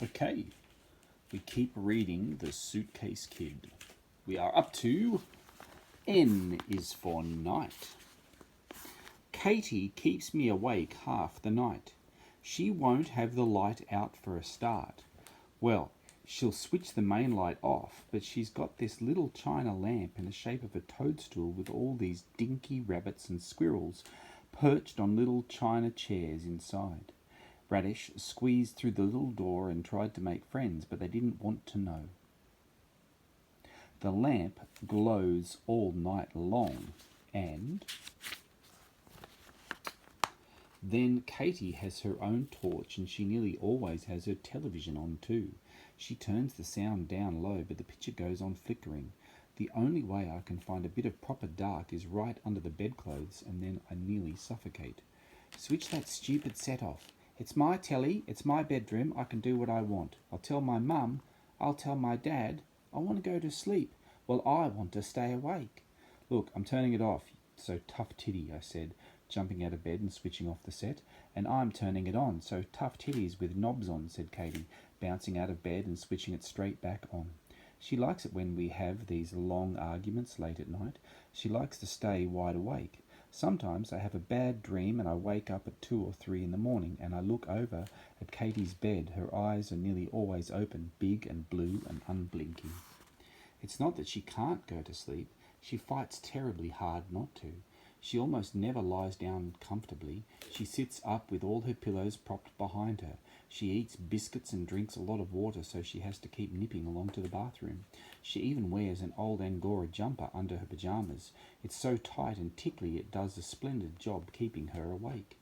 Okay, we keep reading The Suitcase Kid. We are up to N is for night. Katie keeps me awake half the night. She won't have the light out for a start. Well, she'll switch the main light off, but she's got this little china lamp in the shape of a toadstool with all these dinky rabbits and squirrels perched on little china chairs inside. Radish squeezed through the little door and tried to make friends, but they didn't want to know. The lamp glows all night long, and then Katie has her own torch, and she nearly always has her television on too. She turns the sound down low, but the picture goes on flickering. The only way I can find a bit of proper dark is right under the bedclothes, and then I nearly suffocate. Switch that stupid set off. It's my telly, it's my bedroom, I can do what I want. I'll tell my mum, I'll tell my dad, I want to go to sleep. Well, I want to stay awake. Look, I'm turning it off, so tough titty, I said, jumping out of bed and switching off the set. And I'm turning it on, so tough titties with knobs on, said Katie, bouncing out of bed and switching it straight back on. She likes it when we have these long arguments late at night. She likes to stay wide awake. Sometimes I have a bad dream and I wake up at 2 or 3 in the morning and I look over at Katie's bed. Her eyes are nearly always open, big and blue and unblinking. It's not that she can't go to sleep. She fights terribly hard not to. She almost never lies down comfortably. She sits up with all her pillows propped behind her. She eats biscuits and drinks a lot of water, so she has to keep nipping along to the bathroom. She even wears an old Angora jumper under her pyjamas. It's so tight and tickly it does a splendid job keeping her awake.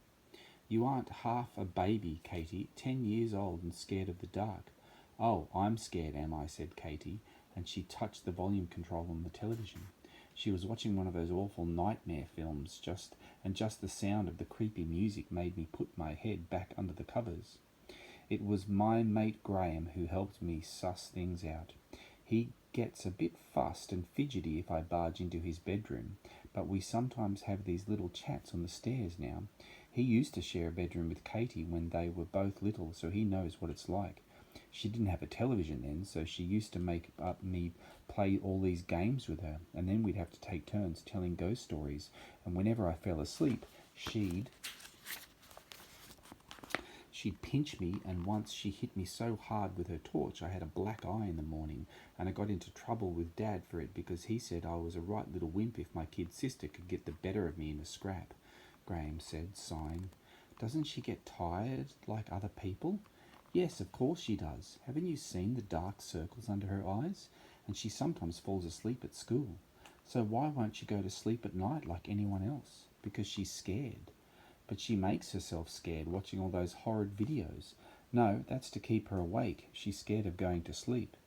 You aren't half a baby, Katie, 10 years old and scared of the dark. Oh, I'm scared, am I, said Katie, and she touched the volume control on the television. She was watching one of those awful nightmare films, just the sound of the creepy music made me put my head back under the covers. It was my mate Graham who helped me suss things out. He gets a bit fussed and fidgety if I barge into his bedroom, but we sometimes have these little chats on the stairs now. He used to share a bedroom with Katie when they were both little, so he knows what it's like. She didn't have a television then, so she used to make up me play all these games with her, and then we'd have to take turns telling ghost stories, and whenever I fell asleep, she'd pinch me, and once she hit me so hard with her torch I had a black eye in the morning, and I got into trouble with Dad for it because he said I was a right little wimp if my kid sister could get the better of me in a scrap. Graham said, sighing. Doesn't she get tired like other people? Yes, of course she does. Haven't you seen the dark circles under her eyes? And she sometimes falls asleep at school. So why won't she go to sleep at night like anyone else? Because she's scared. But she makes herself scared watching all those horrid videos. No, that's to keep her awake. She's scared of going to sleep.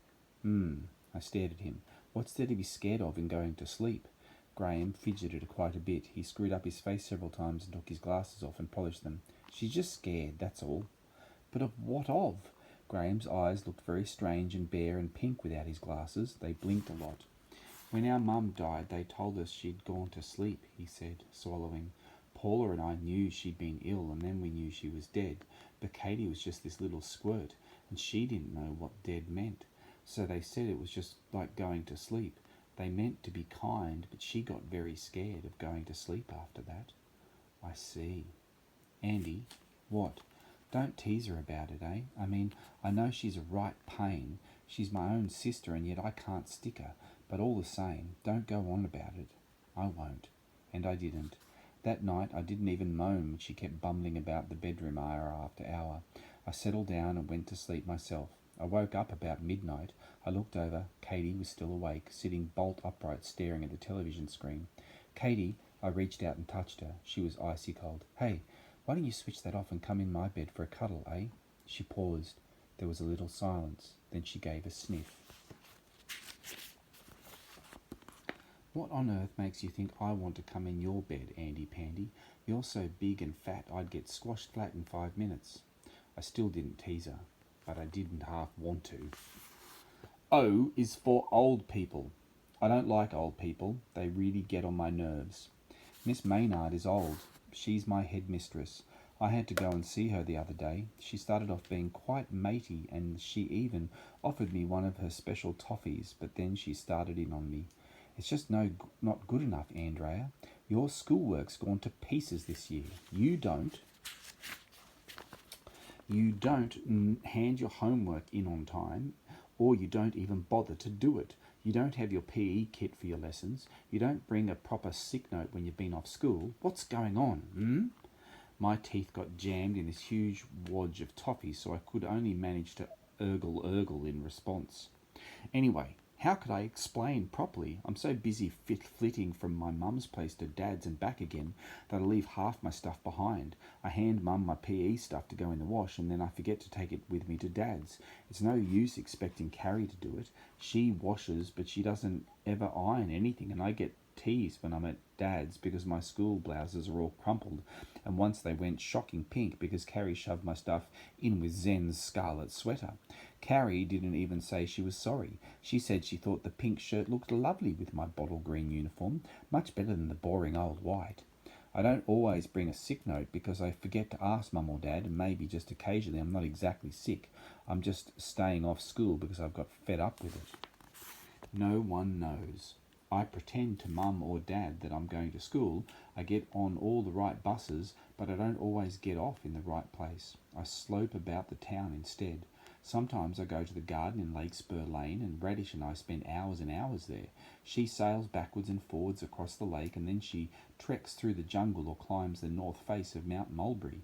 I stared at him. What's there to be scared of in going to sleep? Graham fidgeted quite a bit. He screwed up his face several times and took his glasses off and polished them. She's just scared, that's all. But of what of? Graham's eyes looked very strange and bare and pink without his glasses. They blinked a lot. When our mum died, they told us she'd gone to sleep, he said, swallowing. Paula and I knew she'd been ill, and then we knew she was dead. But Katie was just this little squirt, and she didn't know what dead meant. So they said it was just like going to sleep. They meant to be kind, but she got very scared of going to sleep after that. I see. Andy, what? Don't tease her about it, eh? I mean, I know she's a right pain. She's my own sister, and yet I can't stick her. But all the same, don't go on about it. I won't. And I didn't. That night I didn't even moan when she kept bumbling about the bedroom hour after hour. I settled down and went to sleep myself. I woke up about midnight. I looked over. Katie was still awake, sitting bolt upright staring at the television screen. Katie, I reached out and touched her. She was icy cold. Hey, why don't you switch that off and come in my bed for a cuddle, eh? She paused. There was a little silence. Then she gave a sniff. What on earth makes you think I want to come in your bed, Andy Pandy? You're so big and fat I'd get squashed flat in 5 minutes. I still didn't tease her, but I didn't half want to. O is for old people. I don't like old people. They really get on my nerves. Miss Maynard is old. She's my headmistress. I had to go and see her the other day. She started off being quite matey, and she even offered me one of her special toffees, but then she started in on me. It's just not good enough, Andrea. Your schoolwork's gone to pieces this year. You don't hand your homework in on time, or you don't even bother to do it. You don't have your PE kit for your lessons. You don't bring a proper sick note when you've been off school. What's going on? My teeth got jammed in this huge wodge of toffee, so I could only manage to urgle in response. Anyway, how could I explain properly? I'm so busy flitting from my mum's place to dad's and back again that I leave half my stuff behind. I hand mum my PE stuff to go in the wash, and then I forget to take it with me to dad's. It's no use expecting Carrie to do it. She washes, but she doesn't ever iron anything, and I get teased when I'm at dad's because my school blouses are all crumpled, and once they went shocking pink because Carrie shoved my stuff in with Zen's scarlet sweater. Carrie didn't even say she was sorry. She said she thought the pink shirt looked lovely with my bottle green uniform, much better than the boring old white. I don't always bring a sick note because I forget to ask mum or dad, and maybe just occasionally I'm not exactly sick. I'm just staying off school because I've got fed up with it. No one knows. I pretend to mum or dad that I'm going to school. I get on all the right buses, but I don't always get off in the right place. I slope about the town instead. Sometimes I go to the garden in Lakespur Lane, and Radish and I spend hours and hours there. She sails backwards and forwards across the lake, and then she treks through the jungle or climbs the north face of Mount Mulberry.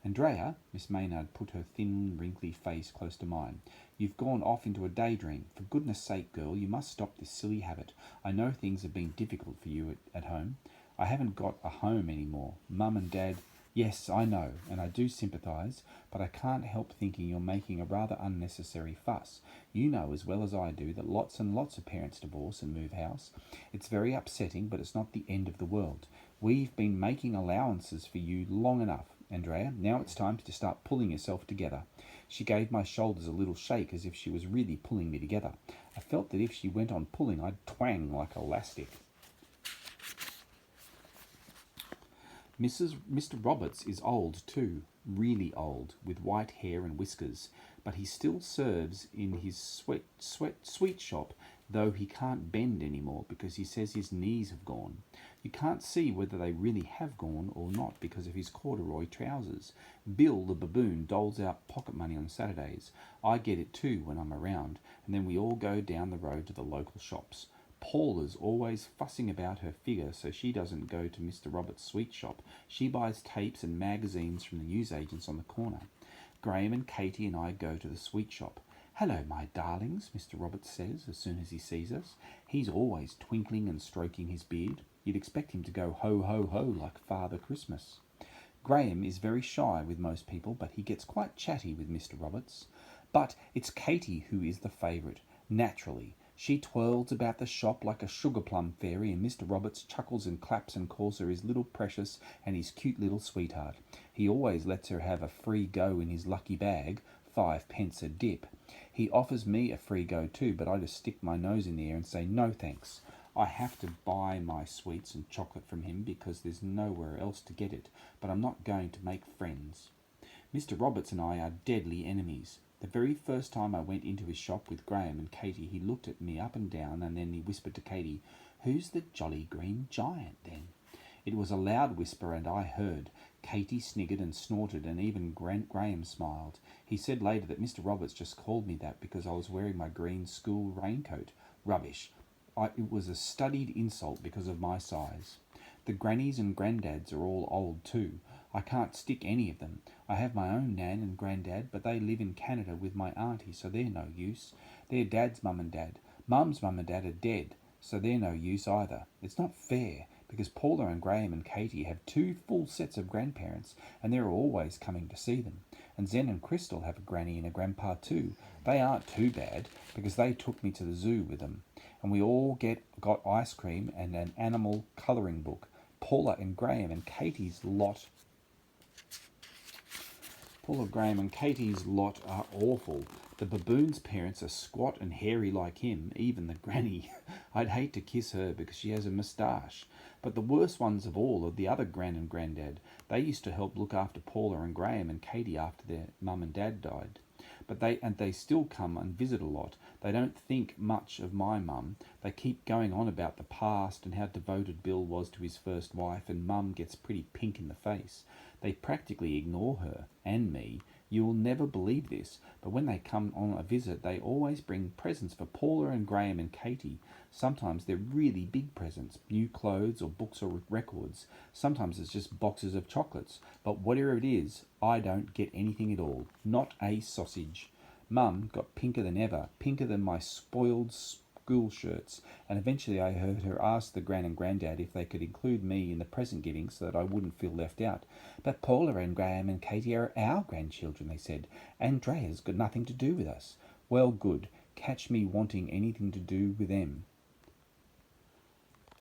Andrea, Miss Maynard put her thin, wrinkly face close to mine. You've gone off into a daydream. For goodness sake, girl, you must stop this silly habit. I know things have been difficult for you at home. I haven't got a home anymore. Mum and Dad... Yes, I know, and I do sympathise, but I can't help thinking you're making a rather unnecessary fuss. You know as well as I do that lots and lots of parents divorce and move house. It's very upsetting, but it's not the end of the world. We've been making allowances for you long enough, Andrea. Now it's time to start pulling yourself together. She gave my shoulders a little shake as if she was really pulling me together. I felt that if she went on pulling, I'd twang like elastic. Mr. Roberts is old too, really old, with white hair and whiskers, but he still serves in his sweet shop, though he can't bend anymore because he says his knees have gone. You can't see whether they really have gone or not because of his corduroy trousers. Bill the baboon doles out pocket money on Saturdays. I get it too when I'm around, and then we all go down the road to the local shops. Paula's always fussing about her figure, so she doesn't go to Mr. Roberts' sweet shop. She buys tapes and magazines from the newsagents on the corner. Graham and Katie and I go to the sweet shop. Hello, my darlings, Mr. Roberts says as soon as he sees us. He's always twinkling and stroking his beard. You'd expect him to go ho, ho, ho like Father Christmas. Graham is very shy with most people, but he gets quite chatty with Mr. Roberts. But it's Katie who is the favourite, naturally. She twirls about the shop like a sugar plum fairy, and Mr. Roberts chuckles and claps and calls her his little precious and his cute little sweetheart. He always lets her have a free go in his lucky bag, 5 pence a dip. He offers me a free go too, but I just stick my nose in the air and say no thanks. I have to buy my sweets and chocolate from him because there's nowhere else to get it, but I'm not going to make friends. Mr. Roberts and I are deadly enemies. The very first time I went into his shop with Graham and Katie, he looked at me up and down, and then he whispered to Katie, "Who's the jolly green giant, then?" It was a loud whisper, and I heard. Katie sniggered and snorted, and even Graham smiled. He said later that Mr. Roberts just called me that because I was wearing my green school raincoat. Rubbish. It was a studied insult because of my size. The grannies and granddads are all old too. I can't stick any of them. I have my own nan and granddad, but they live in Canada with my auntie, so they're no use. They're Dad's mum and dad. Mum's mum and dad are dead, so they're no use either. It's not fair, because Paula and Graham and Katie have 2 full sets of grandparents, and they're always coming to see them. And Zen and Crystal have a granny and a grandpa too. They aren't too bad, because they took me to the zoo with them. And we all got ice cream and an animal colouring book. Paula and Graham and Katie's lot Paula, Graham, and Katie's lot are awful. The baboon's parents are squat and hairy like him, even the granny. I'd hate to kiss her because she has a moustache. But the worst ones of all are the other gran and granddad. They used to help look after Paula and Graham and Katie after their mum and dad died. But they still come and visit a lot. They don't think much of my mum. They keep going on about the past and how devoted Bill was to his first wife, and Mum gets pretty pink in the face. They practically ignore her and me. You will never believe this, but when they come on a visit, they always bring presents for Paula and Graham and Katie. Sometimes they're really big presents, new clothes or books or records. Sometimes it's just boxes of chocolates. But whatever it is, I don't get anything at all. Not a sausage. Mum got pinker than ever, pinker than my spoiled school shirts, and eventually I heard her ask the gran and granddad if they could include me in the present giving so that I wouldn't feel left out. But Paula and Graham and Katie are our grandchildren, they said. Andrea's got nothing to do with us. Well, good. Catch me wanting anything to do with them.